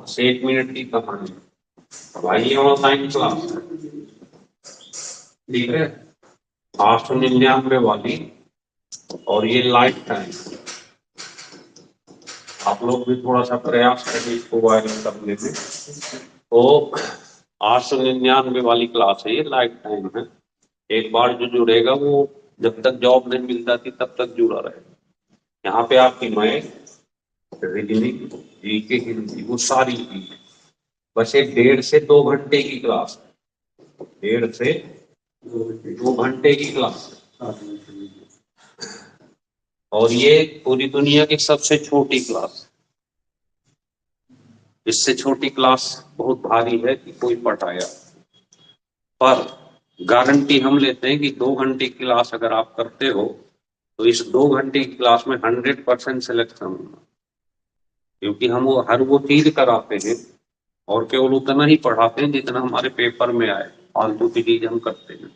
बस 1 मिनट की कहानी। भाई ये ऑनलाइन क्लास है, ठीक है, 899 वाली, और ये लाइफ टाइम। आप लोग भी थोड़ा सा प्रयास करें इसको वायरल करने में। तो 899 वाली क्लास है, ये लाइफ टाइम है। एक बार जो जुड़ेगा वो जब तक जॉब नहीं मिल जाती तब तक जुड़ा रहेगा। यहाँ पे आपकी मैथ, रीजनिंग, जीके, हिंदी, वो सारी चीज। बस ये 1.5 से 2 घंटे की क्लास है, 1.5 से 2 घंटे की क्लास है। और ये पूरी दुनिया की सबसे छोटी क्लास। इससे छोटी क्लास बहुत भारी है कि कोई पढ़ाया, पर गारंटी हम लेते हैं कि 2 घंटे की क्लास अगर आप करते हो तो इस 2 घंटे की क्लास में 100% सिलेक्शन होगा, क्योंकि हम वो चीज कराते हैं और केवल उतना ही पढ़ाते हैं जितना हमारे पेपर में आए। फालतू की चीज हम करते हैं,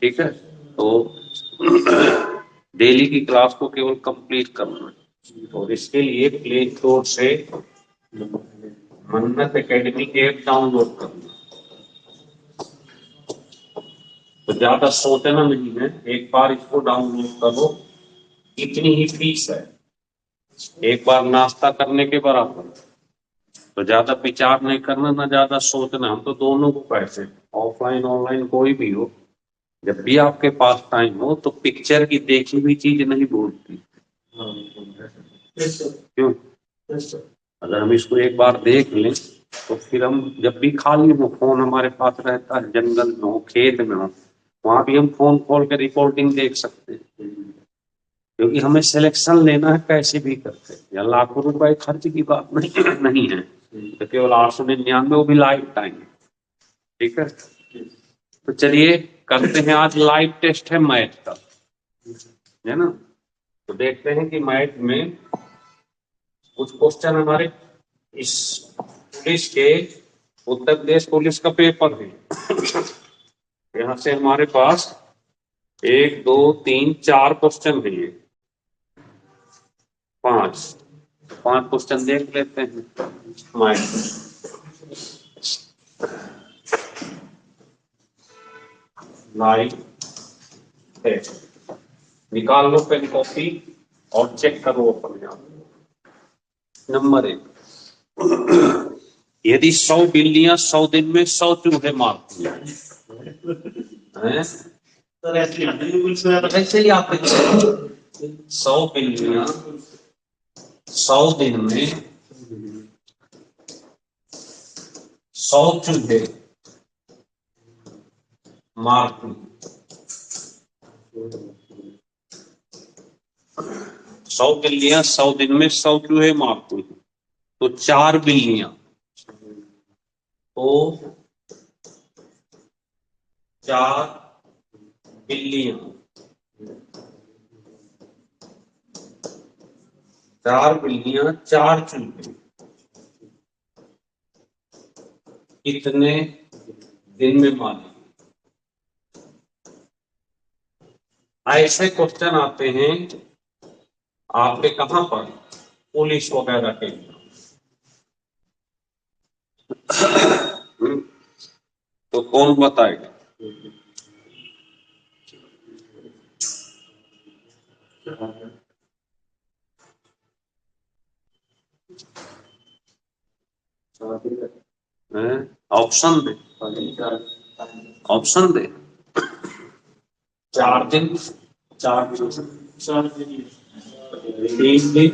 ठीक है। तो डेली की क्लास को केवल कंप्लीट करना है, और इसके लिए प्ले स्टोर से मन्नत एकेडमी ऐप डाउनलोड करना। तो ज्यादा सोचना नहीं है, एक बार इसको डाउनलोड करो। इतनी ही फीस है, एक बार नाश्ता करने के बराबर। तो ज्यादा विचार नहीं करना, ना ज्यादा सोचना। हम तो दोनों को पैसे, ऑफलाइन ऑनलाइन कोई भी हो, जब भी आपके पास टाइम हो तो पिक्चर की देखी हुई चीज नहीं भूलती। क्यों? अगर हम इसको एक बार देख लें तो फिर हम जब भी खाली हो, फोन हमारे पास रहता है, जंगल में हो, खेत में हो, वहां भी हम फोन खोल के रिकॉर्डिंग देख सकते हैं। क्योंकि हमें सिलेक्शन लेना है कैसे भी करके, या लाखों रुपए खर्च की बात नहीं है। तो केवल 899, वो भी लाइफ टाइम, ठीक है। तो चलिए करते हैं, आज लाइव टेस्ट है मैथ का, है ना। तो देखते हैं कि मैथ में कुछ क्वेश्चन हमारे इस पुलिस के, उत्तर प्रदेश पुलिस का पेपर है। यहाँ से हमारे पास 1 2 3 4 क्वेश्चन है, ये 5 क्वेश्चन देख लेते हैं मैथ। लाइव टेस्ट निकाल लो पेन कॉपी और चेक करो अपने आप। नंबर 1, यदि 100 बिल्लियां 100 दिन में 100 चूहे मारती हैं, ऐसे ही आप 100 बिल्लियां 100 दिन में 100 चूहे मारती, 100 बिल्लियां 100 दिन में 100 चूहे मारती हैं, तो 4 बिल्लियां, तो 4 बिल्लियां 4 चूहे कितने दिन में मारेंगे। ऐसे क्वेश्चन आते हैं आपके कहां पर, पुलिस वगैरह के। तो कौन बताएगा? ऑप्शन दे, ऑप्शन दे। 4 दिन, 3 दिन,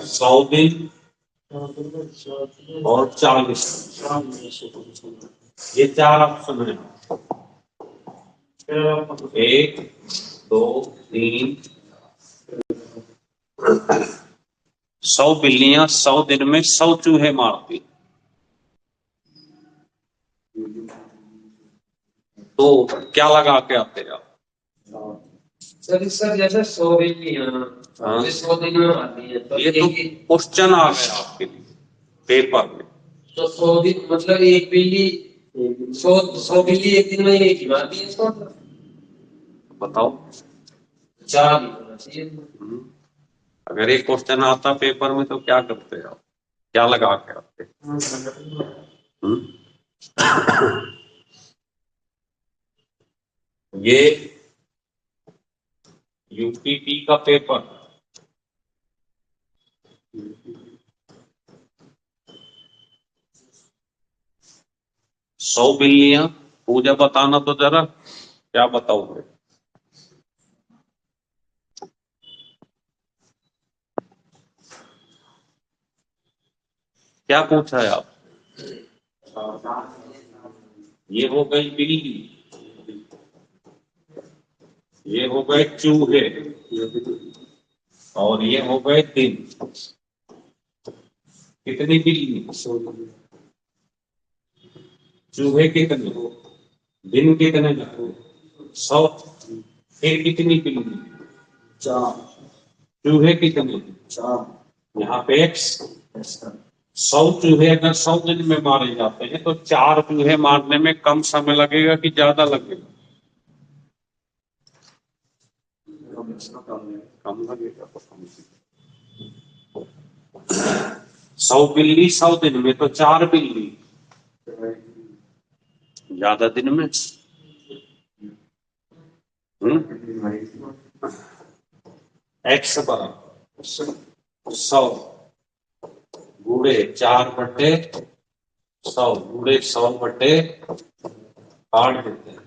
100 दिन और 40। ये 4 ऑप्शन है। 1 2 3, 100 बिल्लियां 100 दिन में 100 चूहे मारती, तो क्या लगा के आते हैं आप? सर जैसे 100 बिल्लियां 100 दिन में आती है, तो ये तो क्वेश्चन आ गया आपके लिए पेपर में। तो 100 दिन मतलब एक बिल्ली 100 बिल्ली एक दिन में एक ही मारती है, इसका बताओ। 4 दिन होना चाहिए। अगर एक क्वेश्चन आता पेपर में तो क्या करते हैं आप? क्या लगा के आते? ये यूपीपी का पेपर, 100 बिल्लियां। पूजा बताना तो जरा, क्या बताओगे? क्या पूछा है आप? ये हो गई बिल्ली, ये हो गए चूहे, और ये हो गए दिन। कितनी बिल्ली? चूहे कितने? दिन कितने? 100। फिर कितनी बिल्ली? 4। चूहे कितने? 4। यहाँ पे एक्स। 100 चूहे अगर 100 दिन में मारे जाते हैं तो 4 चूहे मारने में कम समय लगेगा कि ज्यादा लगेगा? कम लगेगा। तो कम से 100 बिल्ली 100 दिन में, तो 4 बिल्ली ज्यादा दिन में। एक्स बराबर 100 गुणे 4/100 गुणे 100/, काट देते हैं।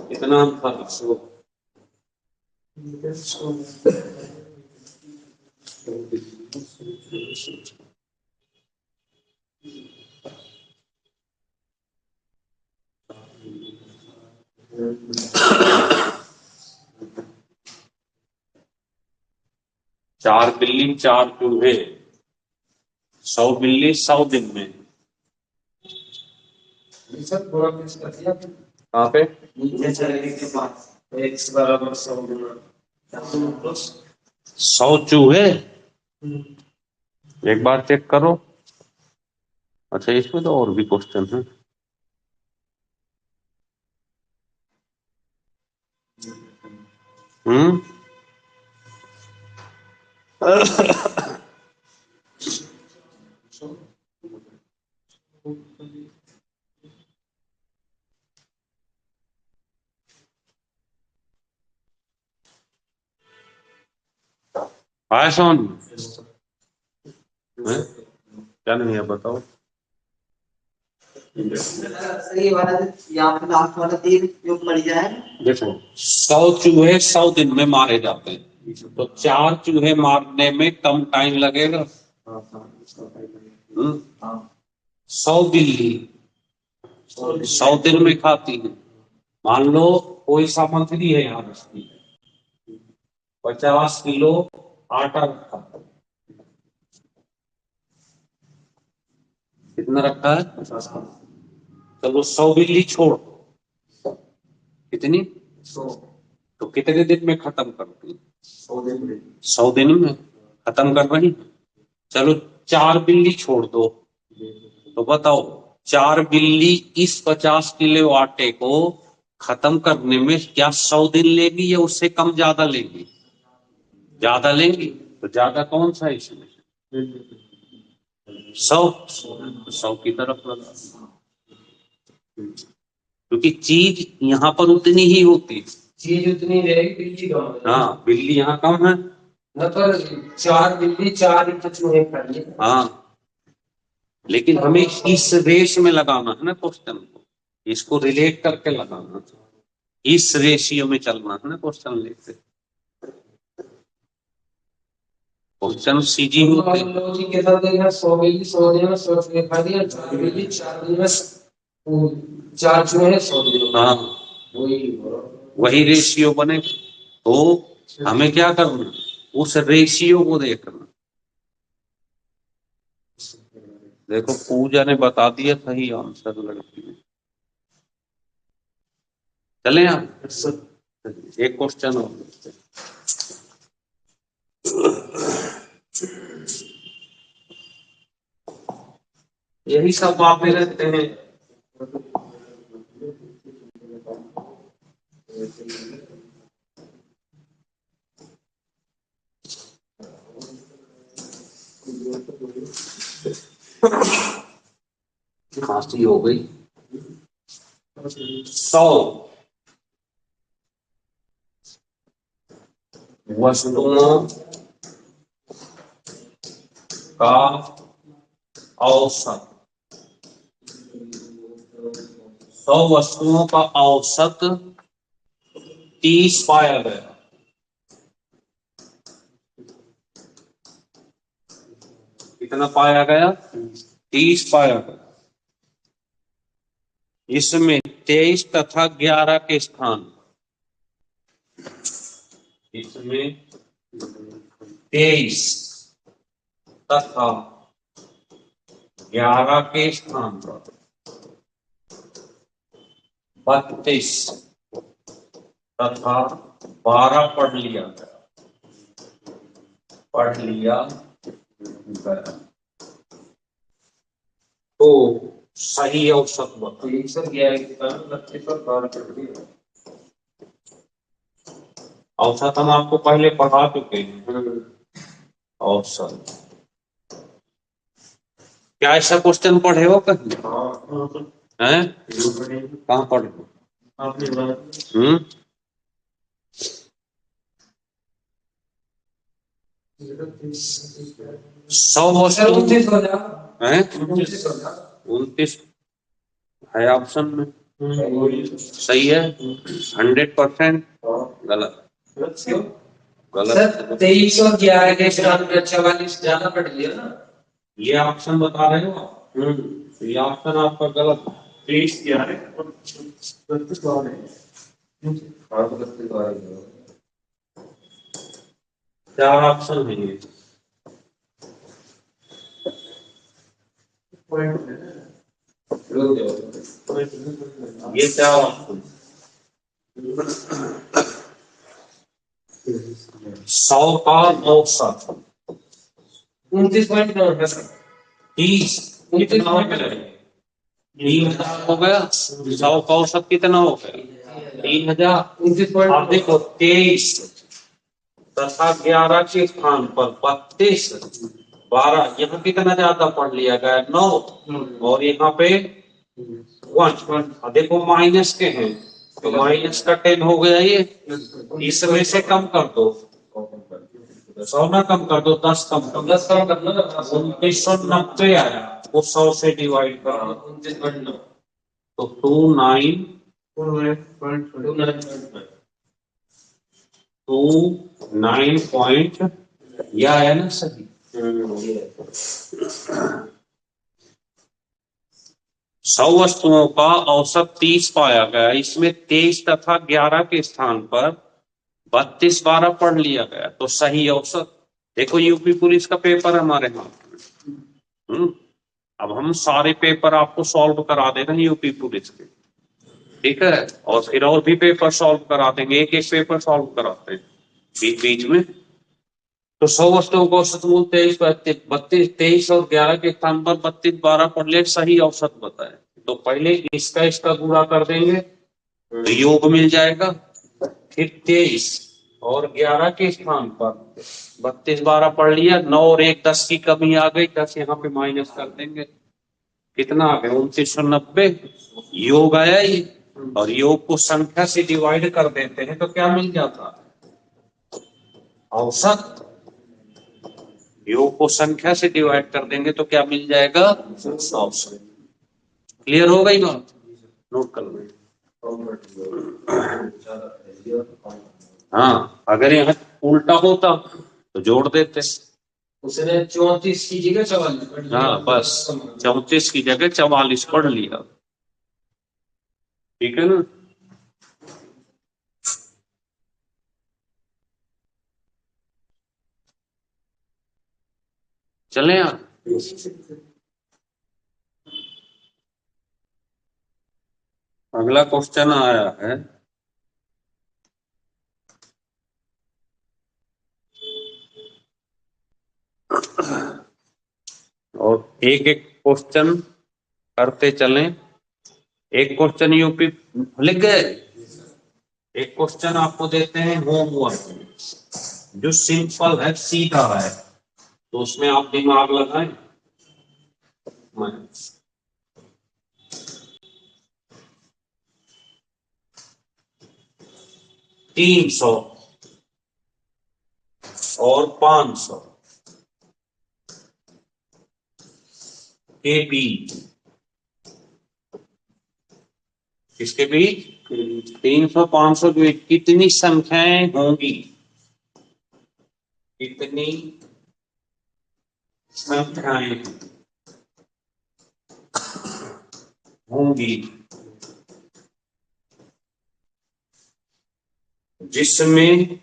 कितना अंतर? 100। चार बिल्ली 4 चूहे, 100 बिल्ली 100 दिन में। सर थोड़ा कुछ कर दिया कहाँ पे? नीचे चलने के बाद एक्स बराबर 100 गुना 100 चूहे, एक बार चेक करो। अच्छा, इसमें तो और भी क्वेश्चन है। हम्म हाय सोन, क्या नहीं है बताओ? सही वाला यहाँ पे लास्ट वाला 3 जो पड़ जाए। देखो, 100 चूहे 100 दिन में मारे जाते हैं, तो 4 चूहे मारने में कम टाइम लगेगा। 100 बिल्ली 100 दिन में खाती है। मान लो कोई सामग्री है यहाँ रखी, 50 किलो आटा रखा, कितना रखा है? 50। चलो 100 बिल्ली छोड़, कितनी? 100। तो कितने दिन में खत्म करती? 100 दिन में। 100 दिन में खत्म कर रही। चलो 4 बिल्ली छोड़ दो, तो बताओ 4 बिल्ली इस 50 किलो आटे को खत्म करने में क्या 100 दिन लेगी या उससे कम ज्यादा लेगी? ज्यादा लेंगी। तो ज्यादा कौन सा है इसमें? 100। 100 की तरफ लगा, क्योंकि चीज यहाँ पर उतनी ही होती है। चीज उतनी रहेगी, बिल्ली कम है। हाँ, बिल्ली यहाँ कम है। न पर 4 बिल्ली 4 ही चूहे कर लिए। हाँ, लेकिन हमें इस रेस में लगाना है ना क्वेश्चन को, इसको रिलेट करके लगाना, इस रेशियो में चलना है ना क्वेश्चन लेते। क्वेश्चन सीजी होते हैं। लॉजिक के साथ देखना 100 बिल्ली 100 दिन में 100 चूहे खा लिया, 4 बिल्ली 4 दिन में 4 चूहे 100 दिन में। हाँ, वही वही रेशियो बने। तो हमें क्या करना, उस रेशियो को देखना। देखो पूजा ने बता दिया सही आंसर, लड़की ने। चले आप एक क्वेश्चन और देखते हैं। यही सब बातें रहते हैं। खांसी हो गई। 100 वस्तुओं का औसत, 100 वस्तुओं का औसत 30 पाया गया। कितना पाया गया? 30 पाया गया। इसमें 23 तथा 11 के स्थान, इसमें 23 तथा 11 के स्थान पर 32 तथा 12 पढ़ लिया गया। तो सही औसत बताइए। सर 11 औसत हम आपको पहले पढ़ा चुके हैं। औसत क्या ऐसा क्वेश्चन पढ़े हो कहीं? हैं? कहाँ पढ़े हो? हम्म? 100 वस्तु 29 है ऑप्शन में। सही है? 100% गलत। गलत। सर 23 और 11 के स्थान पर 44 ज्यादा पढ़ लिया ना। ये ऑप्शन बता रहे हो आप? तो ये ऑप्शन आपका गलत है। 23 क्या है? 4 ऑप्शन है ये। ये 4 ऑप्शन। 100 का औसत 29.9 30 कितना हो गया? 3000 हो गया। 100 का औसत कितना हो गया? 3000। 29. अब देखो 23 तथा 11 के स्थान पर 32 12, यहाँ कितना ज्यादा पढ़ लिया गया? 9 और यहाँ पे 1। देखो माइनस के हैं तो माइनस का 10 हो गया ये। इसमें से कम कर दो, 100 ना कम कर दो, 10 कम कर दो। 10 कम करना ना 1990 आया, वो 100 से डिवाइड कर दो 29.9 तो 29 पॉइंट, यह आया ना सही। 100 वस्तुओं का औसत 30 पाया गया। इसमें 23 तथा 11 के स्थान पर 32 12 पढ़ लिया गया, तो सही औसत। देखो यूपी पुलिस का पेपर हमारे हाथ में। अब हम सारे पेपर आपको सॉल्व करा दे रहे हैं यूपी पुलिस के, ठीक है? और फिर और भी पेपर सॉल्व करा देंगे, एक एक पेपर सॉल्व कराते हैं बीच बीच में। तो 100 वस्तुओं का औसत मूल 23 23 और 11 के स्थान पर 32 12 पढ़ ले, सही औसत बताए। तो पहले इसका गुणा कर देंगे तो योग मिल जाएगा। फिर 23 और 11 के स्थान पर 32 12 पढ़ लिया, 9 और 1 10 की कमी आ गई, 10 यहाँ पे माइनस कर देंगे, कितना आ गया? 2990। योग आया ये, और योग को संख्या से डिवाइड कर देते हैं तो क्या मिल जाता है? औसत। योग को संख्या से डिवाइड कर देंगे तो क्या मिल जाएगा? औसत। क्लियर हो गई बात? नोट कर लो। हाँ, अगर यहाँ उल्टा होता तो जोड़ देते। उसने 34 की जगह 44 पढ़ लिया। हाँ बस 34 की जगह 44 पढ़ लिया, ठीक है ना? चले यार। अगला क्वेश्चन आया है, और एक एक क्वेश्चन करते चलें। एक क्वेश्चन यूपी लिख गए। एक क्वेश्चन आपको देते हैं होमवर्क, जो सिंपल है, सीधा है, तो उसमें आप दिमाग लगाएं। मैं 300 और 500 के बीच, किसके बीच? 300 500 के बीच कितनी संख्याएं होंगी? कितनी संख्याएं होंगी जिसमें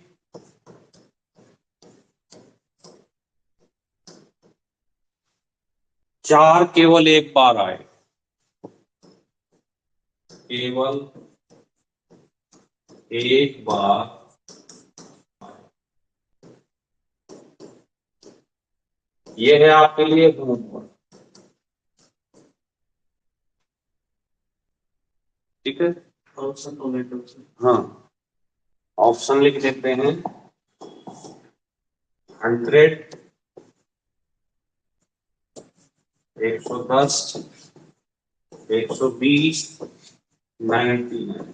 4 केवल एक बार आए? केवल एक बार ये है आपके लिए होमवर्क। ठीक है, हाँ ऑप्शन लिख देते हैं। 100, 110, 120, 99,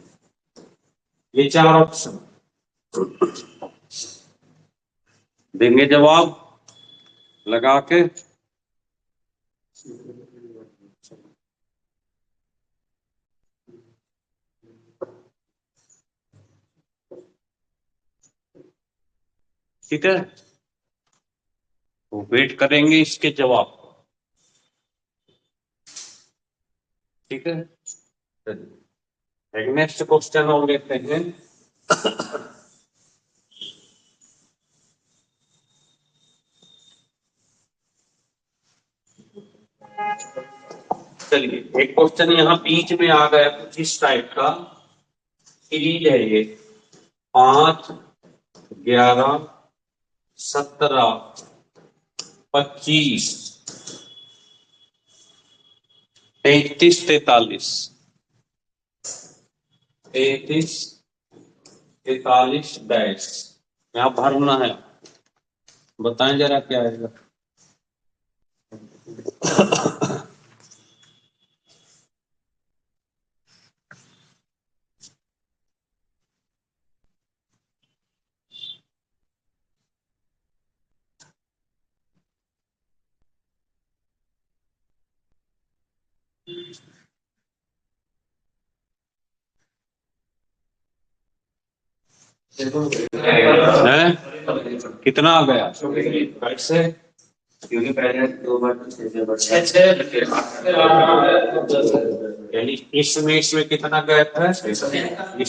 ये 4 ऑप्शन देंगे जवाब लगा के। ठीक है, तो वेट करेंगे इसके जवाब। ठीक है, नेक्स्ट क्वेश्चन और लेते हैं। चलिए एक क्वेश्चन यहाँ बीच में आ गया कुछ इस टाइप का। सीरीज है ये 5, 11, 17, 25, 33, 43, 33, 43 डैश यहाँ भरना है। बताएं जरा क्या आएगा। है कितना आ गया कैसे? क्योंकि पहले 2 बार 6 यानी इसमें कितना गैप है? इसमें 8,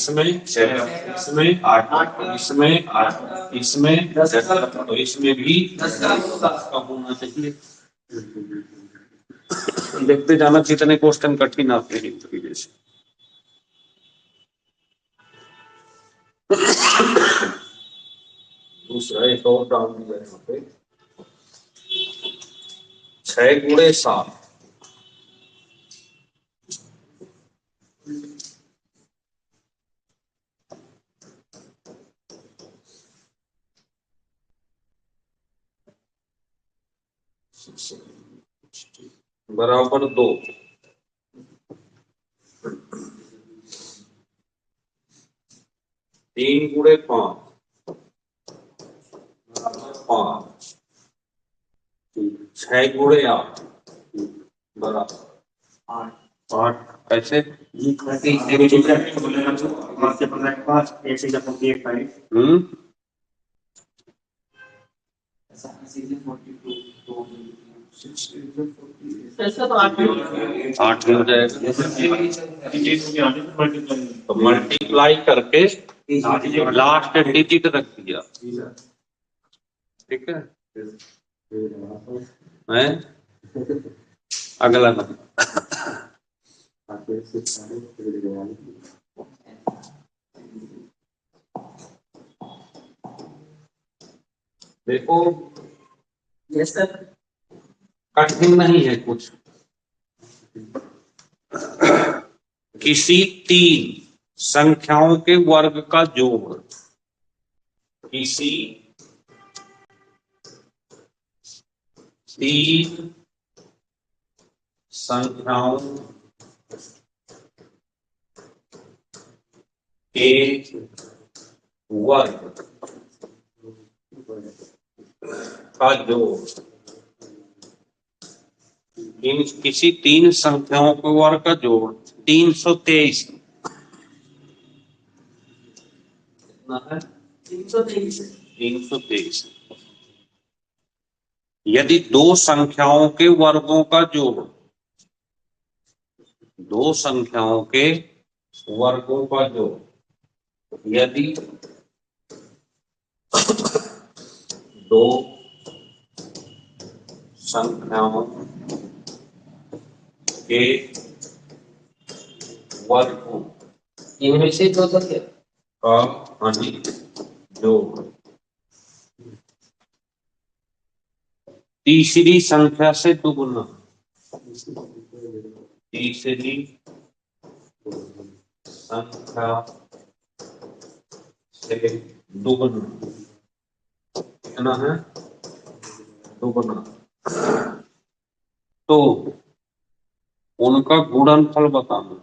इसमें 8, इसमें 10, तो इसमें भी 10 का होना चाहिए। देखते जाना कितने क्वेश्चन कठिन आते हैं इस तरीके से। दूसरा एक और डाउन दिया है यहाँ पे 6 गुणे 7, बराबर 2। 3 गुणे 5 5, 6 गुणे 8 बराबर 8। ऐसे आठ हो जाएगा तो मल्टीप्लाई करके लास्ट डिजिट रख दिया। ठीक है, मैं अगला नंबर देखो, ये सब कठिन नहीं है कुछ। किसी 3 संख्याओं के वर्ग का जोड़, किसी तीन संख्याओं के वर्ग का जोड़, इन किसी तीन संख्याओं के वर्ग का जोड़ 323 कितना है? 323। यदि दो संख्याओं के वर्गों का जोड़, दो संख्याओं के वर्गों का जोड़, यदि दो संख्याओं के वर्गों इनमें से दो संख्या का अधिक जोड़ तीसरी संख्या से दुगुना, तीसरी संख्या से दुगुना, कितना है? दुगुना, तो उनका गुणनफल बताना।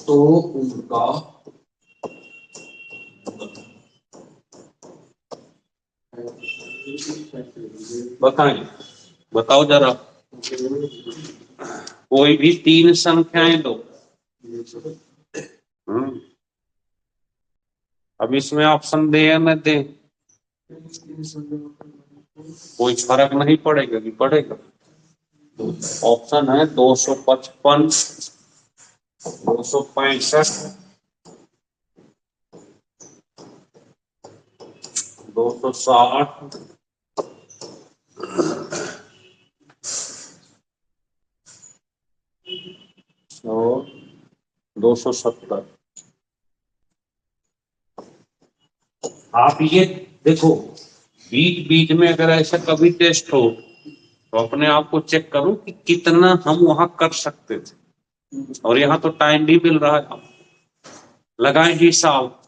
तो उनका बताएं, बताओ जरा। कोई भी तीन संख्याएं दो। अब इसमें ऑप्शन दे या न दे, कोई फर्क नहीं पड़ेगा कि पड़ेगा। ऑप्शन है 255, 265, 260 और 270। आप ये देखो, बीच बीच में अगर ऐसा कभी टेस्ट हो तो अपने आप को चेक करो कि कितना हम वहां कर सकते थे, और यहाँ तो टाइम भी मिल रहा है, लगाएं हिसाब।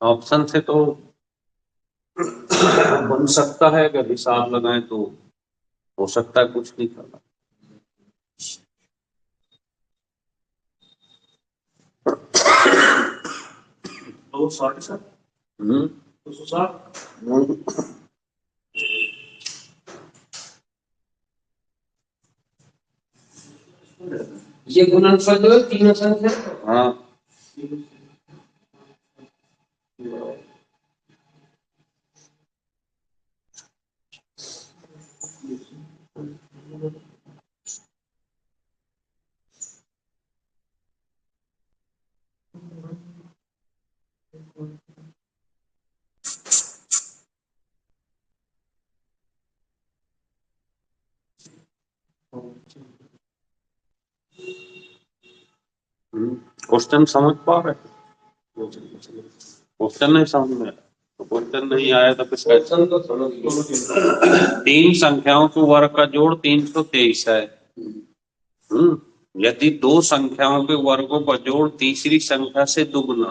ऑप्शन से तो बन सकता है, अगर हिसाब लगाएं तो हो सकता है कुछ नहीं करना। तो 60 ये गुणनफल जो है तीनों संख्या। हाँ, क्वेश्चन समझ पा रहे? क्वेश्चन नहीं समझ में, तो क्वेश्चन नहीं आया तो फिर क्वेश्चन तो समझ गए। तीन संख्याओं के वर्ग का जोड़ 323 है। यदि दो संख्याओं के वर्गों का जोड़ तीसरी संख्या से दुगुना,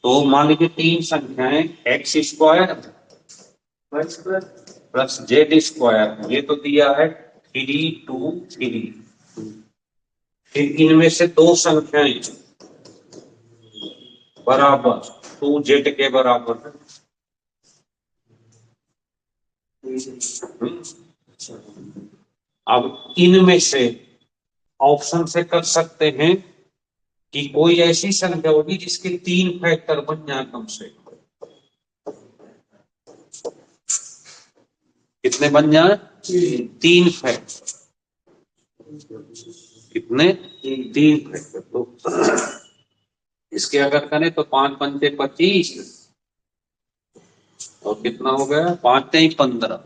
तो मान लीजिए तीन संख्याएं x square plus Z square, ये तो दिया है 3 2 3। फिर इनमें से दो संख्याएं बराबर 2z के बराबर है। अब इनमें से ऑप्शन से कर सकते हैं कि कोई ऐसी संख्या होगी जिसके तीन फैक्टर बन जाए कम से कम। कितने बन जाए? तीन फैक्टर। कितने? तीन फैक्टर। तो इसके अगर करें तो 5 पंचे 25 और कितना हो गया? 5 3 15।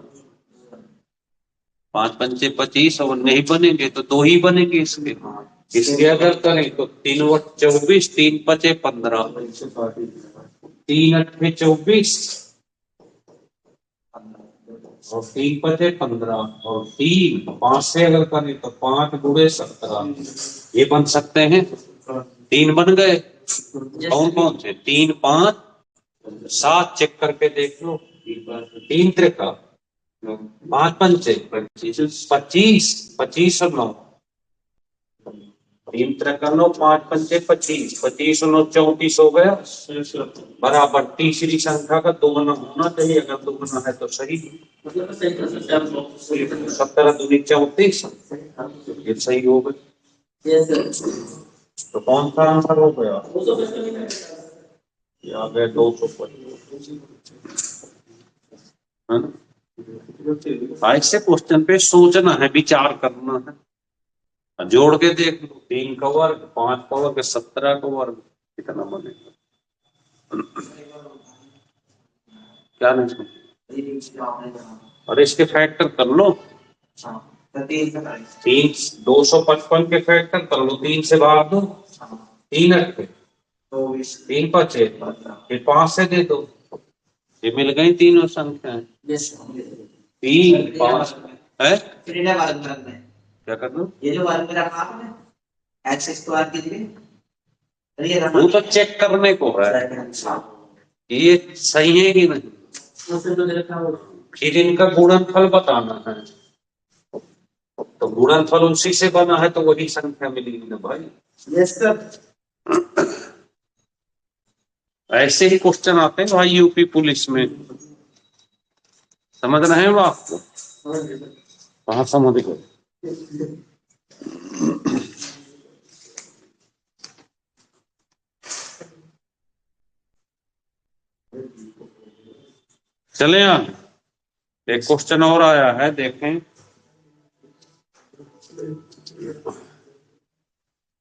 5 पंचे 25 और नहीं बनेंगे तो दो ही बनेंगे इसके। इसके अगर करें तो 3 व 24, 3 5 15, 3 8 24, और 3×5 = 15 और 5 से अगर करें तो 5×17 ये बन सकते हैं। 3 बन गए। कौन कौन से? 3, 5, 7 चेक करके देख लो। 3 त्रिका 5 पंचे 25, 25 और 9। 3 त्रिका 9, 5 पंचे 25, 25 और 9 34 हो गया। बराबर तीसरी संख्या का दोगुना होना चाहिए। अगर दोगुना है तो सही। 17 दूनी 34, ये सही हो गया। तो कौन सा आंसर हो गया? ये आ गया 225। ऐसे क्वेश्चन पे सोचना है, विचार करना है, जोड़ के देख लो। 3 का वर्ग, 5 का वर्ग, 17 का वर्ग, कितना बनेगा? क्या नहीं समझ? और इसके फैक्टर कर लो। 255 के फैक्टर कर लो। 3 से भाग दो, 3 रखे, 3 5 फिर 5 से दे दो। ये मिल गई तीनों संख्याएं। 3, 5 है। क्या करना? ये जो वर्ग में रखा आपने एक्स स्क्वायर के लिए, वो तो चेक करने को है ये सही है कि नहीं। फिर इनका गुणनफल बताना है। तो गुणनफल उसी से बना है तो वही संख्या मिलेगी ना भाई। Yes sir. ऐसे ही क्वेश्चन आते हैं भाई यूपी पुलिस में। समझ रहे हैं वो आपको? कहाँ समझ गए? चले आगे। एक क्वेश्चन और आया है, देखें।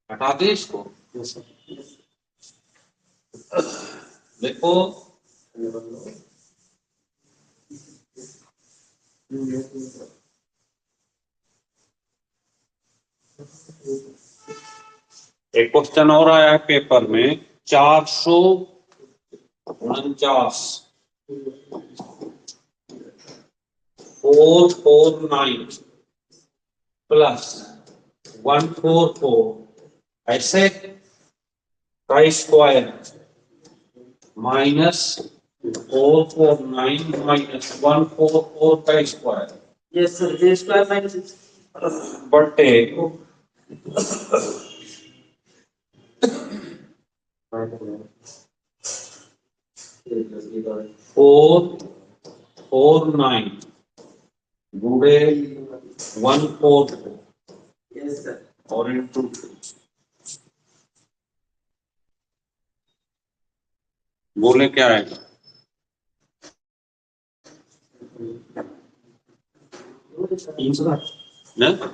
हटा दे इसको। देखो, एक क्वेश्चन और आया है पेपर में। 449 449 प्लस 144 ऐसे का स्क्वायर माइनस 449 माइनस 144 का square. Yes sir. J square minus बटे 449 गुणे 144 और इंटू 2। बोले क्या आएगा?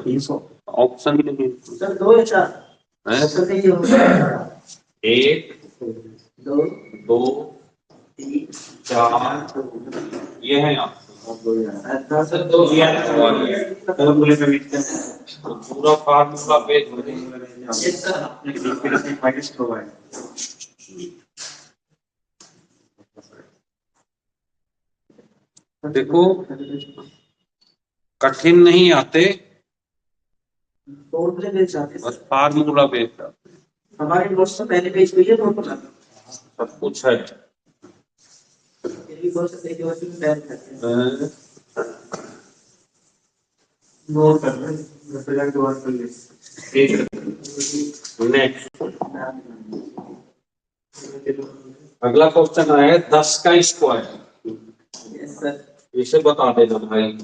300 ऑप्शन ही नहीं सर। 2 या 4 है। 1 2 3 4 ये है आप सर। 2 पूरा फार्मूला पेज देखो, कठिन नहीं आते, बस फार्मूला बेस्ड आते। हमारे नोट्स तो पहले पेज पे है, सब कुछ है। नोट कर नेक्स्ट। अगला क्वेश्चन आया 10 का स्क्वायर। इसे बता देना भाई।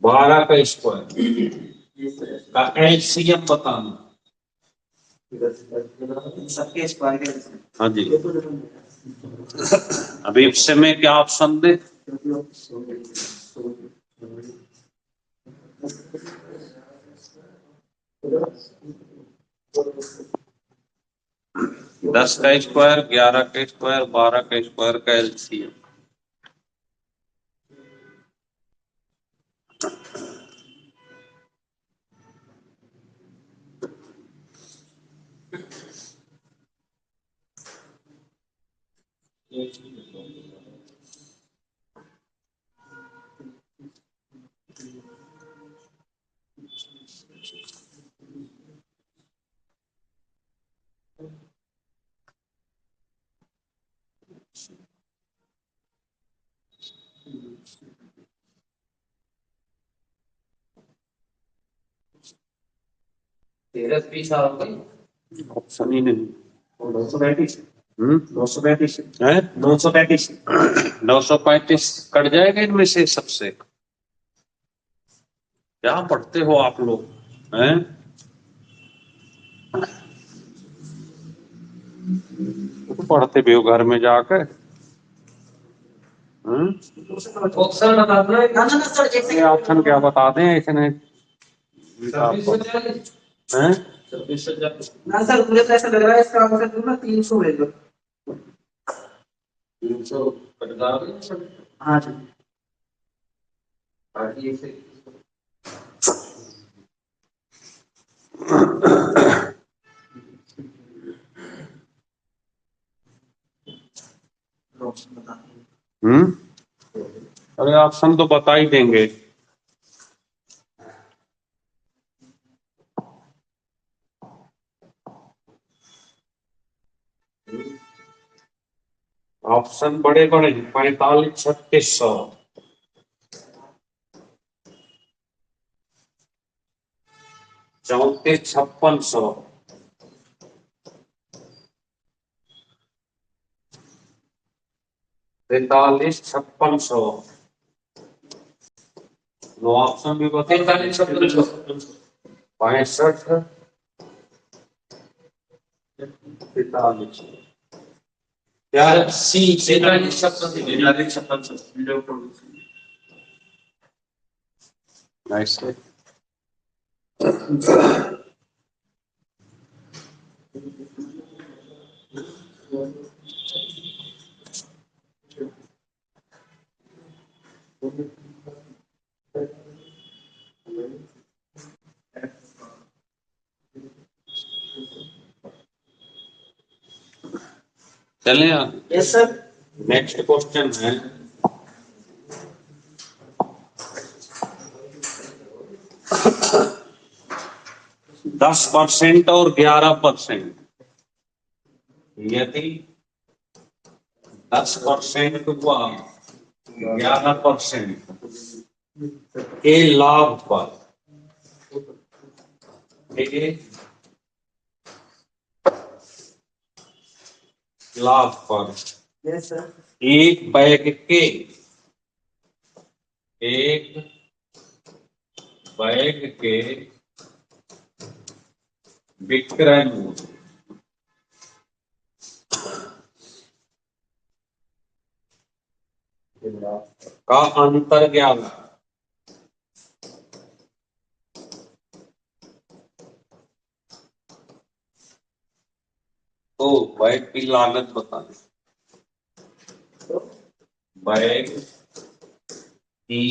12 का स्क्वायर का एलसीएम बताना। सबके स्क्वायर। हाँ जी। अभी इससे में क्या ऑप्शन दे? 10 का स्क्वायर, 11 का स्क्वायर, 12 का स्क्वायर का एलसीएम। 13 20 आ गई। ऑप्शन ही नहीं। 935 935 है 935 935 कट जाएगा इनमें से सबसे। क्या पढ़ते हो आप लोग हैं? तो पढ़ते भी हो घर में जाकर। ऑप्शन बता दो ना ना सर ये ऑप्शन क्या बता दें इसने? हैं? ना सर मुझे तो ऐसा लग रहा है इसका आंसर जो ना 300 ले लो। 300 हाँ जी। ये से अरे ऑप्शन तो बता ही देंगे। ऑप्शन बड़े बड़े 45-3600 34-5600 43-5600 नो ऑप्शन भी बता। 45 65 43 क्या सी 46 नाइस। चलें यस सर। नेक्स्ट क्वेश्चन है 10% और 11%। यदि 10% व 11% के लाभ पर यस सर। एक बैग के विक्रय मूल्य का अंतर ज्ञात है। तो बैग की लागत बताएं। बैग की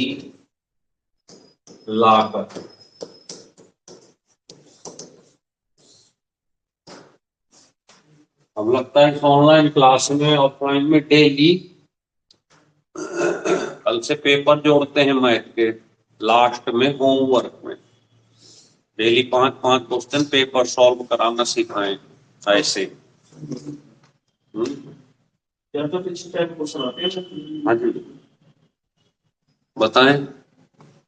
लागत अब लगता है ऑनलाइन क्लास में ऑफलाइन में डेली कल से पेपर जोड़ते हैं मैथ के लास्ट में होमवर्क में डेली 5-5 क्वेश्चन पेपर सॉल्व कराना सिखाएं ऐसे। तो पीछे टाइप क्वेश्चन आते हैं। हाँ जी बताएं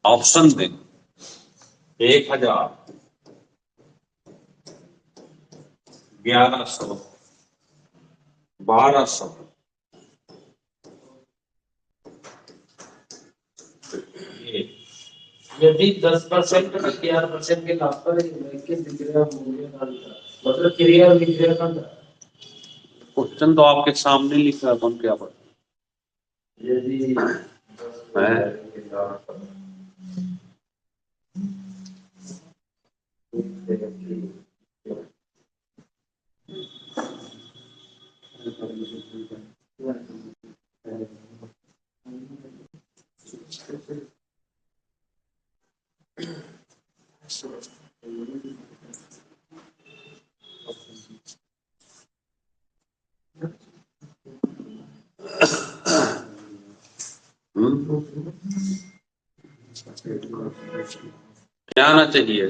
ऑप्शन दें। 1000 1100 1200 यदि 10% और 11% के लाभ पर एक बैग के विक्रय मूल्य का अंतर मतलब क्रिया और विक्रय का अंतर। क्वेश्चन तो आपके सामने लिखा है अपन क्या पढ़ यदि क्या आना चाहिए?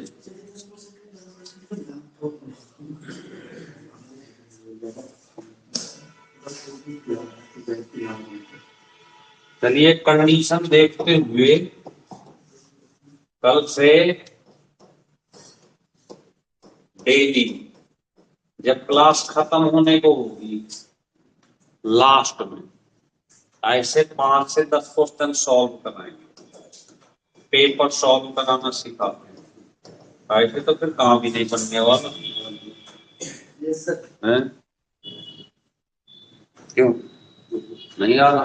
चलिए कंडीशन देखते हुए कल से डेली जब क्लास खत्म होने को होगी लास्ट में ऐसे 5 से 10 क्वेश्चन सॉल्व कराएंगे, पेपर सॉल्व कराना सिखाते हैं। ऐसे तो फिर काम ही नहीं बनने वाला है। क्यों नहीं आ रहा?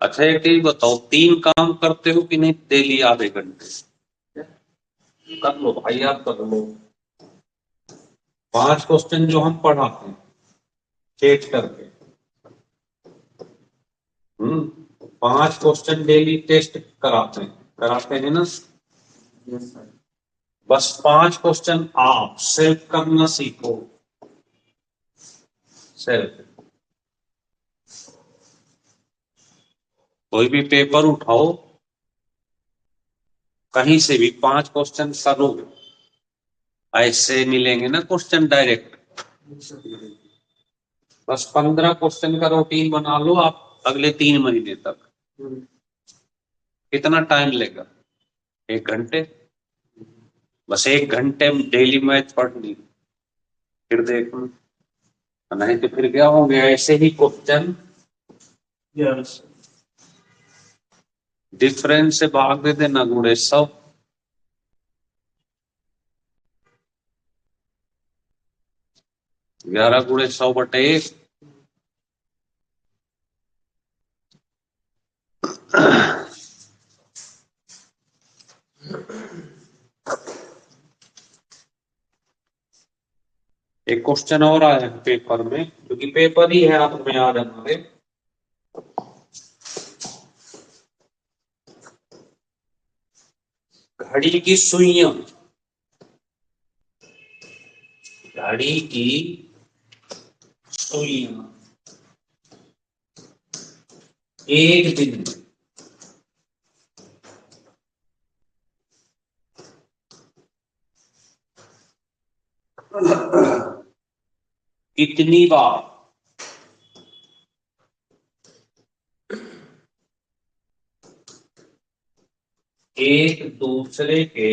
अच्छा एक चीज बताओ, 3 काम करते हो कि नहीं डेली आधे घंटे? कर लो भाई, आप कर लो। 5 क्वेश्चन जो हम पढ़ाते हैं चेक करके, 5 क्वेश्चन डेली टेस्ट कराते हैं ना। बस 5 क्वेश्चन आप सेल्फ करना सीखो, सेल्फ। कोई भी पेपर उठाओ, कहीं से भी 5 क्वेश्चन करोगे, ऐसे मिलेंगे ना क्वेश्चन डायरेक्ट। बस 15 क्वेश्चन का रूटीन बना लो आप अगले 3 महीने तक। कितना टाइम लेगा? 1 घंटे। बस 1 घंटे में डेली मैथ पढ़नी, फिर देखो। नहीं तो फिर क्या होंगे ऐसे ही क्वेश्चन डिफरेंस से भाग दे देना गुणे 100। ग्यारह गुणे 100/1। एक क्वेश्चन और आया है पेपर में, क्योंकि पेपर ही है आप में आज हमारे। घड़ी की सुइयां, घड़ी की सुइयां एक दिन में कितनी बार एक दूसरे के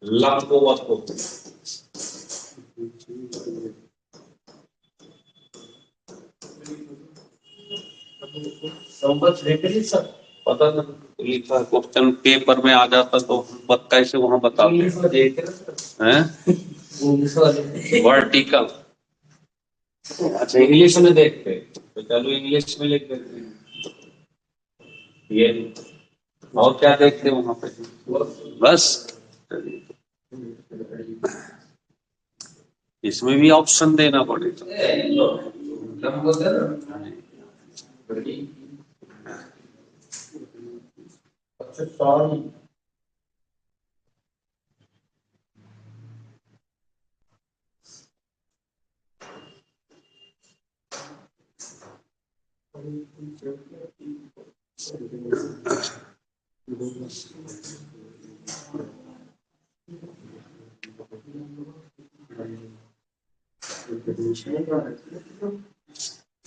लंबवत होते हैं? पता नहीं लिखा क्वेश्चन पेपर में आ जाता तो कैसे वहां बताते हैं। वर्टिकल। अच्छा इंग्लिश में देखते, तो चलो इंग्लिश में लिख देते हैं ये। और क्या देखते वहां पे? बस इसमें भी ऑप्शन देना पड़ेगा।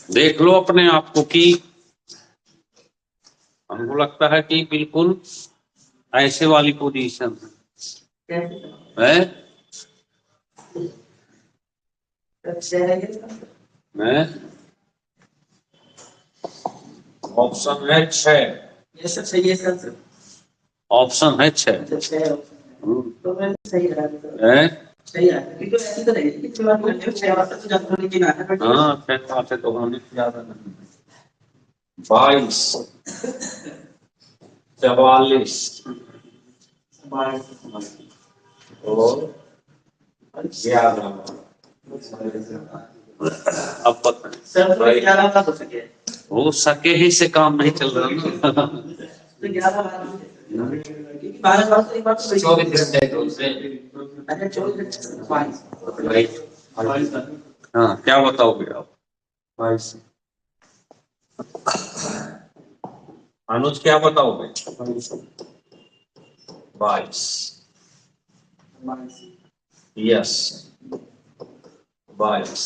देख लो अपने आप को कि हमको लगता है कि बिल्कुल ऐसे वाली पोजीशन है। ऑप्शन है 6। ये सब सही है सर। ऑप्शन है 6। तो मैं सही है सही है, क्योंकि ऐसी तो नहीं कि 6 बार तो ज्यादा होने की ना है। हाँ 6 बार से तो होने की ज्यादा नहीं। 22 44 और 11। अब पता सर तो 11 का हो सके, हो सके ही से काम नहीं चल रहा ना। तो 11 12 बार तो एक बार तो 24 घंटे तो उससे अच्छा 24 घंटे। हाँ क्या बताओगे आप? 22 अनुज क्या बताओगे? 22। यस, 22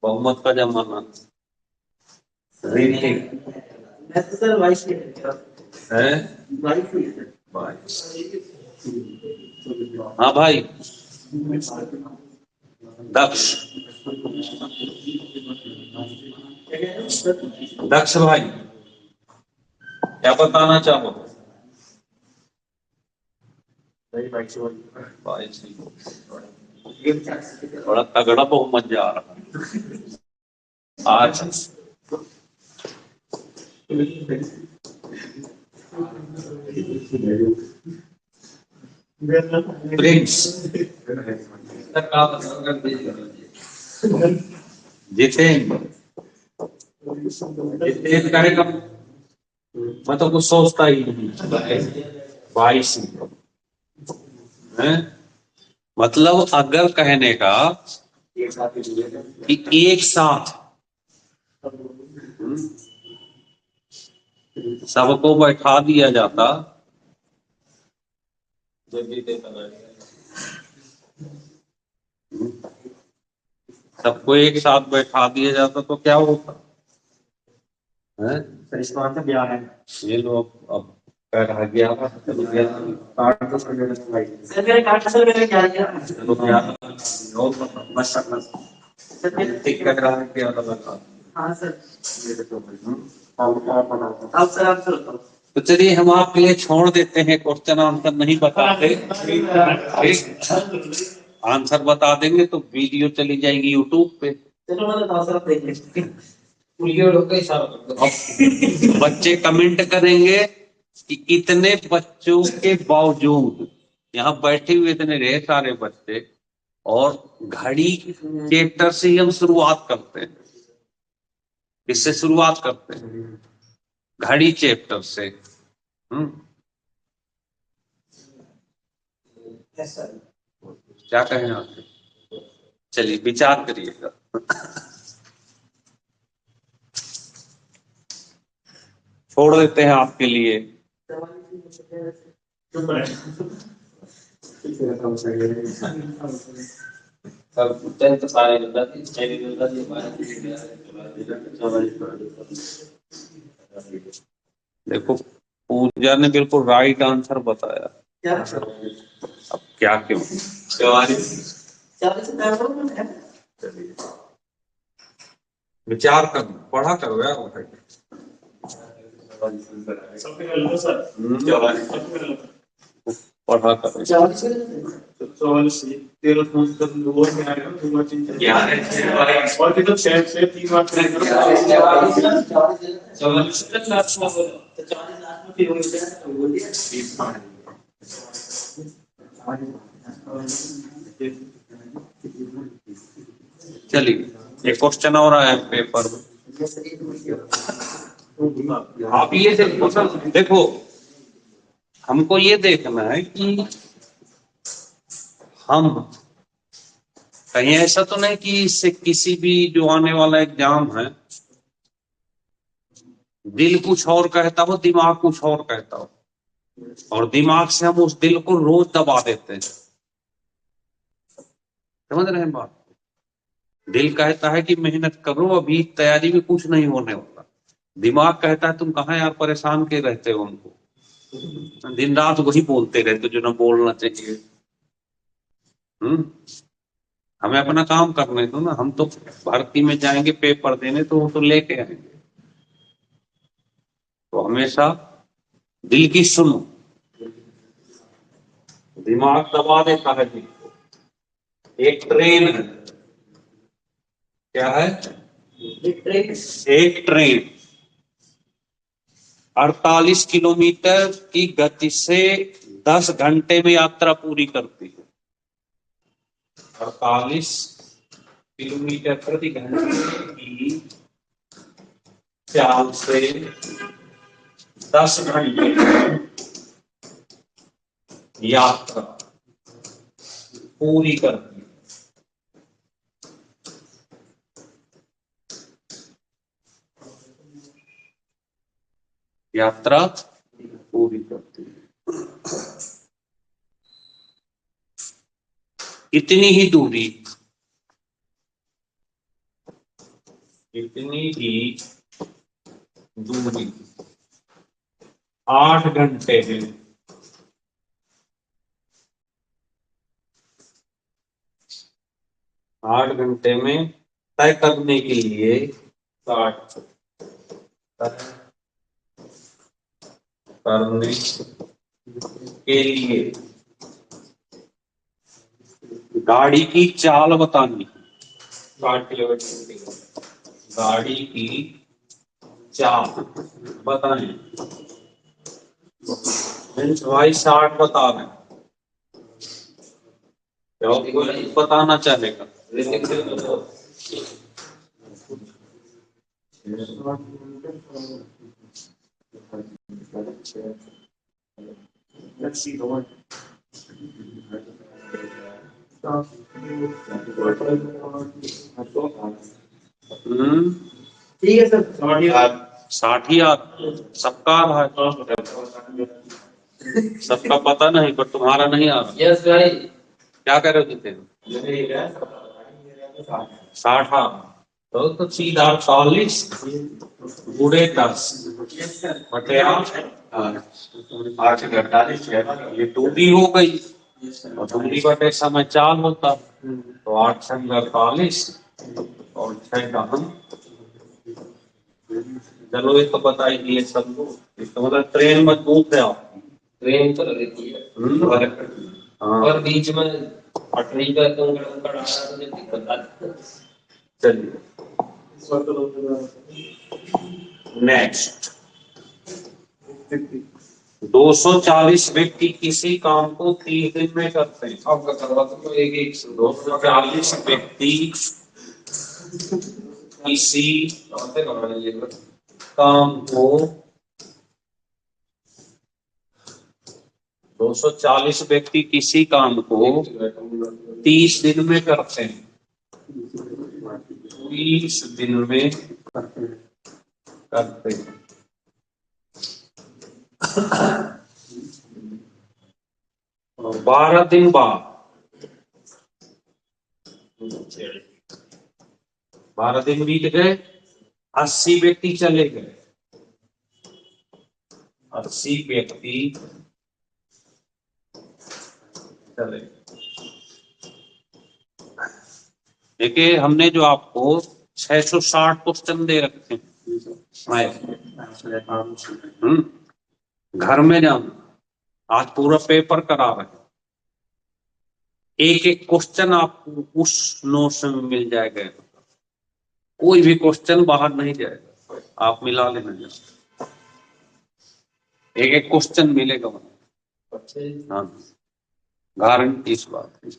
बहुमत का जमाना। रीति है 22। हाँ भाई दक्ष, दक्ष भाई क्या बताना चाहो? 22 बड़ा तगड़ा बहुमत जा रहा आज। प्रिंस जितेंद्र, जितेंद्र कहेगा मैं तो कुछ सोचता ही नहीं। 22 है मतलब अगर कहने का कि एक साथ सबको बैठा दिया जाता सबको एक साथ बैठा दिया जाता तो क्या होता है? ये लोग अब कह रहा गया तो चलिए हम आपके लिए छोड़ देते हैं, क्वेश्चन आंसर नहीं बताते। आंसर बता देंगे तो वीडियो चली जाएगी यूट्यूब पे। बच्चे कमेंट करेंगे कि इतने बच्चों के बावजूद यहाँ बैठे हुए इतने ढेर सारे बच्चे और घड़ी चैप्टर से ही हम शुरुआत करते हैं। इससे शुरुआत करते हैं घड़ी चैप्टर से। क्या कहें आप? चलिए विचार करिएगा। छोड़ देते हैं आपके लिए। देखो पूजा ने बिल्कुल राइट आंसर बताया। अब क्या क्यों विचार कर पढ़ा करो यार। पढ़ा करो। चलिए एक क्वेश्चन और आया पेपर में। आप ये देखो हमको ये देखना है कि हम कहीं ऐसा तो नहीं कि इससे किसी भी जो आने वाला एग्जाम है दिल कुछ और कहता हो दिमाग कुछ और कहता हो और दिमाग से हम उस दिल को रोज दबा देते हैं। समझ रहे हैं बात? दिल कहता है कि मेहनत करो अभी तैयारी में कुछ नहीं होने वाला। दिमाग कहता है तुम कहाँ यार परेशान के रहते हो हमको, दिन रात वही बोलते रहते जो ना बोलना चाहिए। हमें अपना काम करने दो ना। हम तो भर्ती में जाएंगे पेपर देने तो वो तो लेके आएंगे। तो हमेशा दिल की सुनो। दिमाग दबा देता है दिल को। एक ट्रेन है। क्या है? एक ट्रेन 48 किलोमीटर की गति से 10 घंटे में यात्रा पूरी करती है। 48 किलोमीटर प्रति घंटे की चाल से 10 घंटे यात्रा पूरी करती है। यात्रा पूरी करते हैं। इतनी ही दूरी, इतनी ही दूरी 8 घंटे में, 8 घंटे में तय करने के लिए, करने के लिए गाड़ी की चाल बतानी, 60 किलोमीटर गाड़ी की चाल बतानी, मीन्स भाई 60 बता रहे हैं, कोई बताना चाहेगा? ठीक है सर, 60,000 सबका आ रहा है, सबका पता नहीं, पर तुम्हारा नहीं आ रहा। यस भाई, क्या कह रहे हो जितेंद्र? 60 तो सीधा 40 गुणे 10 बटे 8 ये दूरी हो गई, और दूरी बटे समय चाल होता, तो 8 संग 48 और 6 का हम, चलो ये तो बता ही दिए सबको। इसका मतलब ट्रेन मजबूत है आपकी, ट्रेन तो रहती है और बीच में पटरी का कंकड़ आता है तो दिक्कत आती है। चलिए नेक्स्ट, 240 व्यक्ति किसी काम को 30 दिन में करते हैं। आपका करवा तो एक 240 व्यक्ति किसी काम को 240 व्यक्ति किसी काम को 30 दिन में करते हैं, 30 दिन में करते हैं। 12 दिन बाद, 12 दिन बीत गए, 80 व्यक्ति चले गए, 80 व्यक्ति चले गए। देखिए हमने जो आपको 660 क्वेश्चन दे रखे हैं, घर में जाना, आज पूरा पेपर करा रहे हैं, एक एक क्वेश्चन आपको उस नोट्स में मिल जाएगा, कोई भी क्वेश्चन बाहर नहीं जाएगा, आप मिला लेना जरा, एक एक क्वेश्चन मिलेगा वहां। हाँ, गारंटी इस बात की।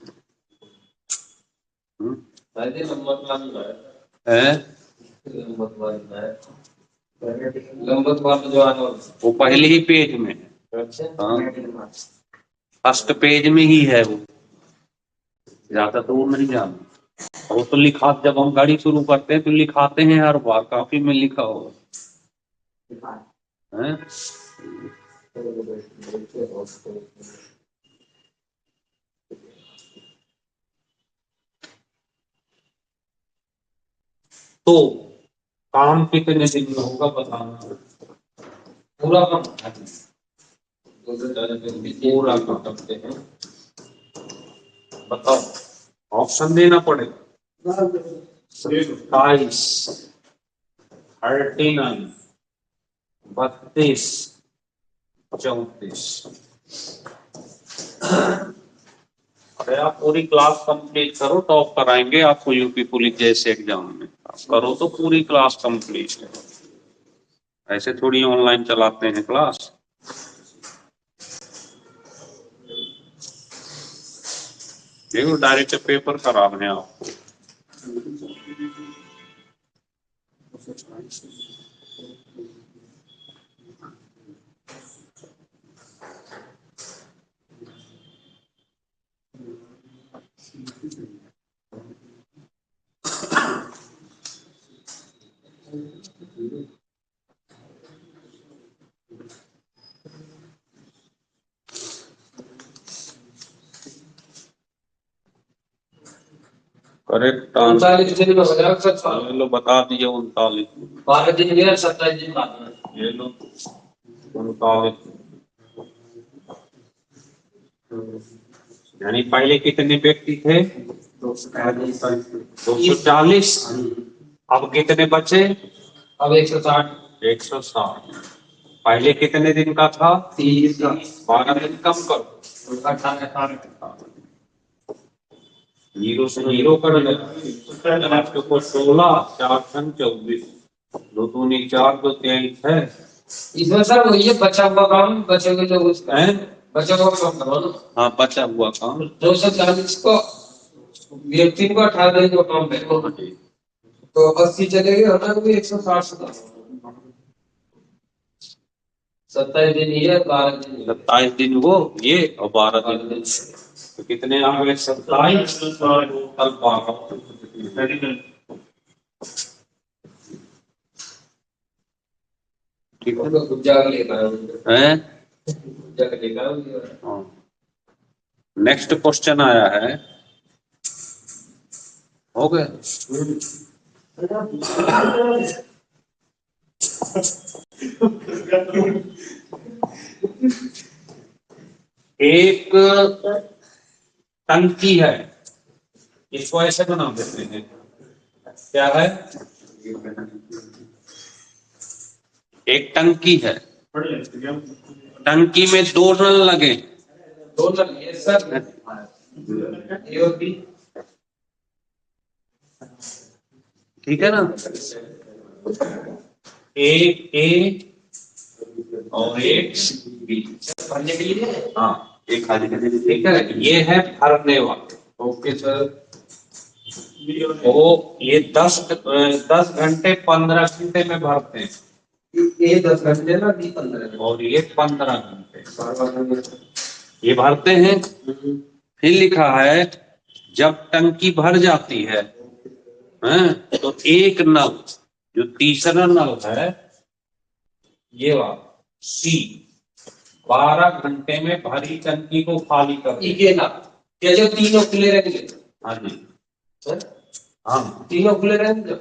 वो पहले ही पेज में है, फर्स्ट पेज में ही है, वो ज्यादा दूर नहीं जाना। वो तो लिखा, जब हम गाड़ी शुरू करते हैं तो लिखाते हैं हर बार, काफी में लिखा होगा है? तो काम कितने दिन में होगा बताना, पूरा काम पूरा काम करते हैं, बताओ, ऑप्शन देना पड़ेगा। 27, 39, 32, 34। अरे आप पूरी क्लास कंप्लीट करो, टॉप कराएंगे आपको यूपी पुलिस जैसे एग्जाम में, आप करो तो पूरी क्लास कंप्लीट है, ऐसे थोड़ी ऑनलाइन चलाते हैं क्लास। देखो डायरेक्ट पेपर करा रहे हैं आपको। करेक्ट 39 दिन में हो जाएगा सर साल। ये लो बता दिए 39 12 दिन गया 27 दिन बाद में। ये लो 39 यानी पहले कितने व्यक्ति थे 240 अब कितने बचे अब 160 160 पहले कितने दिन का था 30 का 12 दिन कम करो 18 जीरो से जीरो कर लेना आपके ऊपर 16 4 छंग 24 दो दूनी 4 दो 23 है इसमें सर वही है बचा हुआ काम बचे हुए जो उसका हैं? बचा हुआ काम करो ना। हाँ बचा हुआ काम 240 को व्यक्ति को 18 दिन को काम है तो 80 चलेगी हमारे को 160 का 27 दिन ये 12 दिन 27 दिन वो ये और 12 दिन तो कितने आ गए 27 कल 12 ठीक है हैं? नेक्स्ट क्वेश्चन आया है हो गया एक टंकी है इसको ऐसे बना देते हैं क्या है एक टंकी है टंकी में 2 नल लगे ठीक है ना एक ए और एक बी भरने के लिए हाँ एक खाली करने के लिए ठीक है ये है भरने वाला ओके सर वो ये 10 घंटे 15 घंटे में भरते हैं ये 10 घंटे ना 15 और ये 15 घंटे ये भरते हैं फिर लिखा है जब टंकी भर जाती है तो एक नल जो तीसरा नल है ये वाला सी 12 घंटे में भरी टंकी को खाली कर ये ना ये जो तीनों खुले रहेंगे हाँ जी सर हाँ तीनों खुले रहेंगे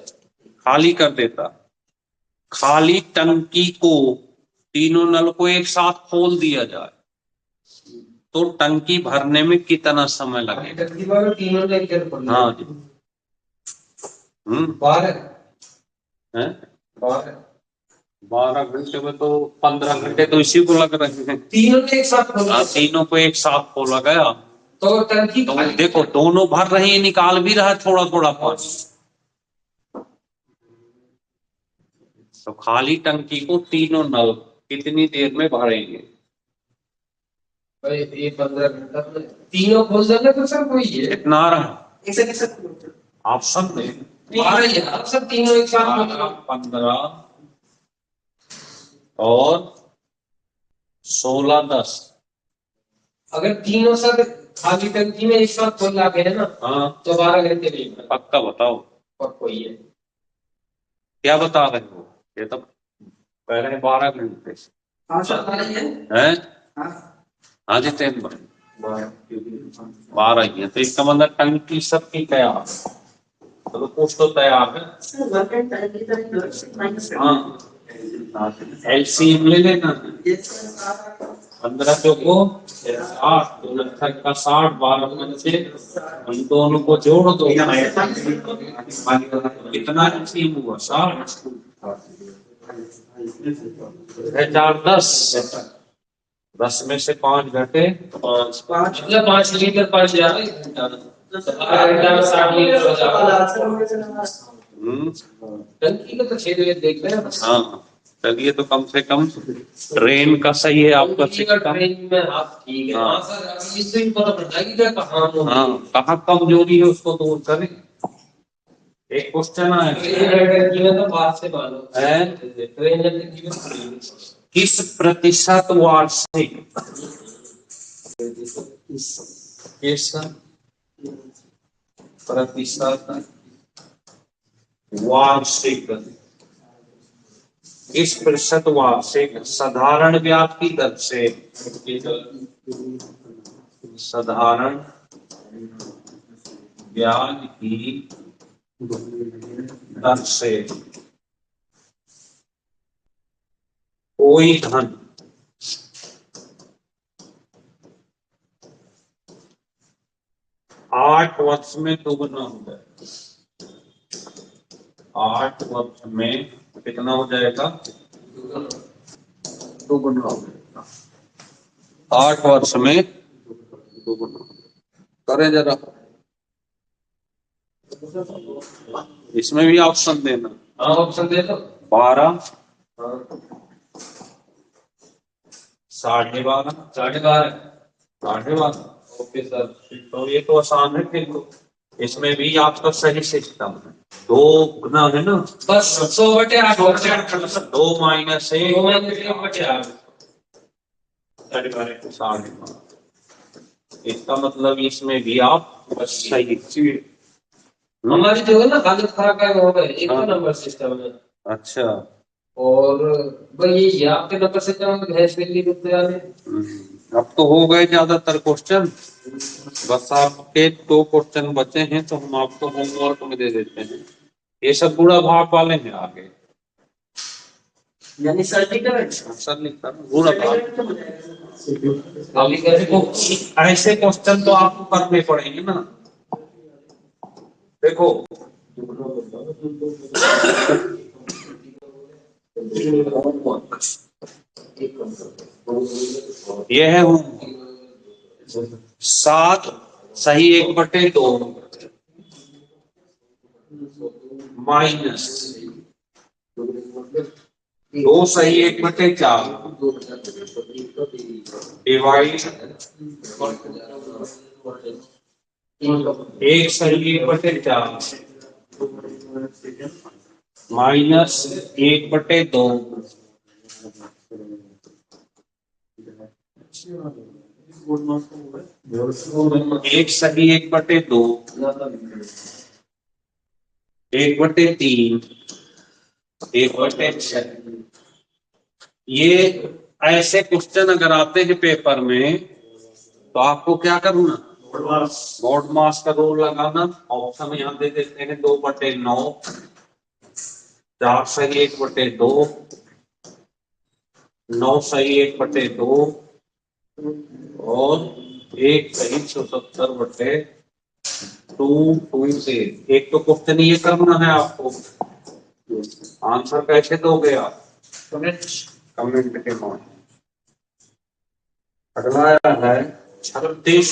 खाली कर देता खाली टंकी को तीनों नल को एक साथ खोल दिया जाए तो टंकी भरने में कितना समय लगेगा टंकी भर तीनों ने एक हाँ जी 12 घंटे में तो 15 घंटे तो इसी को लग रहे हैं तीनों ने एक साथ खोला तीनों को एक साथ खोला गया तो टंकी तो देखो दोनों भर रही है निकाल भी रहा है थोड़ा थोड़ा पानी तो खाली टंकी को तीनों नल कितनी देर में भरेंगे ये 15 घंटा तीनों खोल देंगे तो सर कोई है कितना आ रहा ऐसे कैसे ऑप्शन में सर तीनों एक साथ 15 और 16 10 अगर तीनों सर खाली टंकी में एक साथ खोल लाते हैं ना हाँ तो 12 घंटे नहीं पक्का बताओ और कोई है क्या बता रहे हो ये तो पहले 12 घंटे हाँ सर हैं हाँ जितेंद्र 12 ही है तो इसका मतलब टंकी सबकी तैयार तो कुछ तो तैयार है हाँ एलसीएम ले लेना 15 चौको 8 2 का 60 12 बच्चे उन दोनों को जोड़ दो कितना एलसीएम हुआ 60 4 10 में से 5 घटे 5 लीटर पड़ जाएगा 60 लीटर हो जाएगा टंकी का तो 6 लीटर देख रहे हैं हाँ चलिए तो कम से कम ट्रेन का सही है आपका ट्रेन में आप ठीक है हाँ सर इससे भी पता पड़ता है कि हाँ कहाँ कमजोरी है उसको दूर करें एक क्वेश्चन आया तो बात से मालूम है किस प्रतिशत वार्षिक किस प्रतिशत वार्षिक इस प्रतिशत वार्षिक साधारण ब्याज की दर से साधारण ब्याज की दर से कोई धन आठ वर्ष में दोगुना हो जाएगा। 8 वर्ष में कितना हो जाएगा? दोगुना हो जाएगा। 8 वर्ष में दोगुना। करें जरा, इसमें भी ऑप्शन देना। हाँ ऑप्शन दे दो। 12, 12.5, 12.5। 12.5। Okay sir. तो ये तो आसान है। फिर इसमें भी आपका सही सिस्टम है। 2 गुना है ना, बस 100/8 2 माइनस 1 1/8। 12.5। इसका मतलब इसमें भी आप सही। हमारी जो है ना हालत खराब है हो गए एक हाँ। नंबर सिस्टम है। अच्छा। और भाई ये आपके नंबर सिस्टम में भैंस बिल्ली कुत्ते वाले। अब तो हो गए ज्यादातर क्वेश्चन, बस आपके 2 क्वेश्चन बचे हैं तो हम आपको होमवर्क में दे देते हैं। ये सब गुणा भाग वाले हैं आगे, यानी सर्टिफिकेट सर लिखा गुणा भाग। अभी कैसे देखो ऐसे क्वेश्चन तो आपको करने पड़ेंगे ना। देखो ये है 7 सही 1/2 माइनस 2 सही 1/4 डिवाइड 1 सही 1/4 माइनस 1/2। एक सही 1/2 1/3 1/6। ये ऐसे क्वेश्चन अगर आते हैं पेपर में तो आपको क्या करना? बोर्ड मास का रूल लगाना। ऑप्शन यहाँ दे देते हैं 2/9, 4 सही 1/2, 9 सही 1/2 और 1 सही 77/2 से। एक तो क्वेश्चन ये करना है आपको, आंसर कैसे दोगे आप? कमेंट के माध्यम। अगला है 36।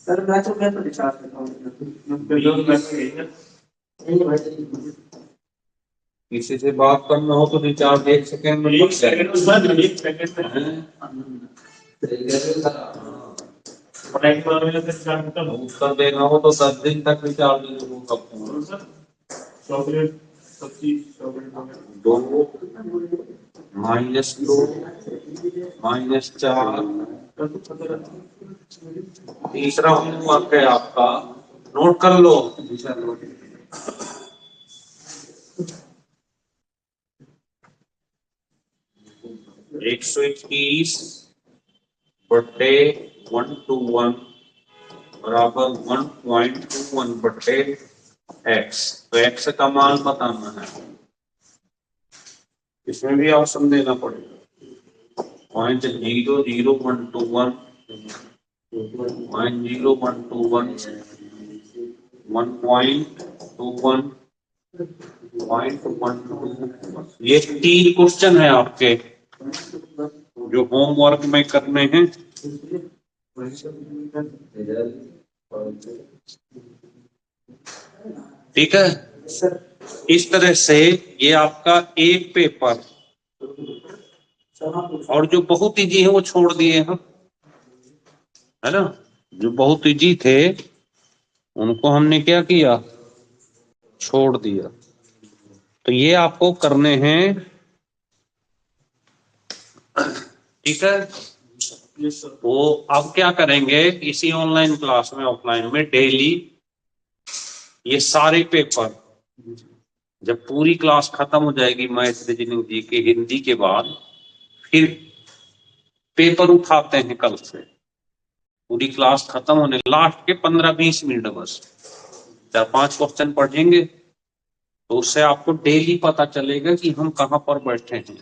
सर मैं तो क्या रिचार्ज करता हूँ। किसी से बात करना हो तो रिचार्ज 1 सेकेंड में लग जाएगा। उत्तर देना हो तो 10 दिन तक रिचार्ज नहीं होगा। 2 -2 -4। तीसरा होमवर्क है आपका, नोट कर लो। 121/121 बराबर 1.21/x। तो x का मान बताना है। इसमें भी ऑप्शन देना पड़ेगा। 0.00121 0.0121 1.21 0.12। ये 3 क्वेश्चन है आपके जो होमवर्क में करने हैं। ठीक है, इस तरह से ये आपका एक पेपर, और जो बहुत इजी है वो छोड़ दिए हम, है ना। जो बहुत इजी थे उनको हमने क्या किया? छोड़ दिया। तो ये आपको करने हैं, ठीक है। तो अब क्या करेंगे, इसी ऑनलाइन क्लास में ऑफलाइन में डेली ये सारे पेपर, जब पूरी क्लास खत्म हो जाएगी मैथ रीजनिंग जी के हिंदी के बाद, फिर पेपर उठाते हैं कल से। पूरी क्लास खत्म होने लास्ट के 15-20 मिनट बस 4-5 क्वेश्चन पढ़ेंगे, तो उससे आपको डेली पता चलेगा कि हम कहाँ पर बैठे हैं।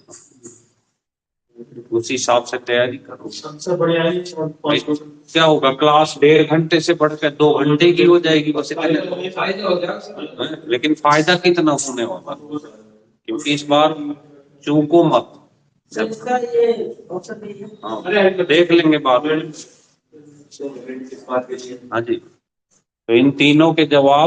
उस हिसाब से तैयारी करो। सबसे बढ़िया क्या होगा, क्लास 1.5 घंटे से बढ़कर 2 घंटे की हो जाएगी बस इतने। फायदा हो जाएगा। लेकिन फायदा कितना होने वाला, क्योंकि इस बार चूको मत। हाँ, देख लेंगे बाद में। हाँ जी, तो इन तीनों के जवाब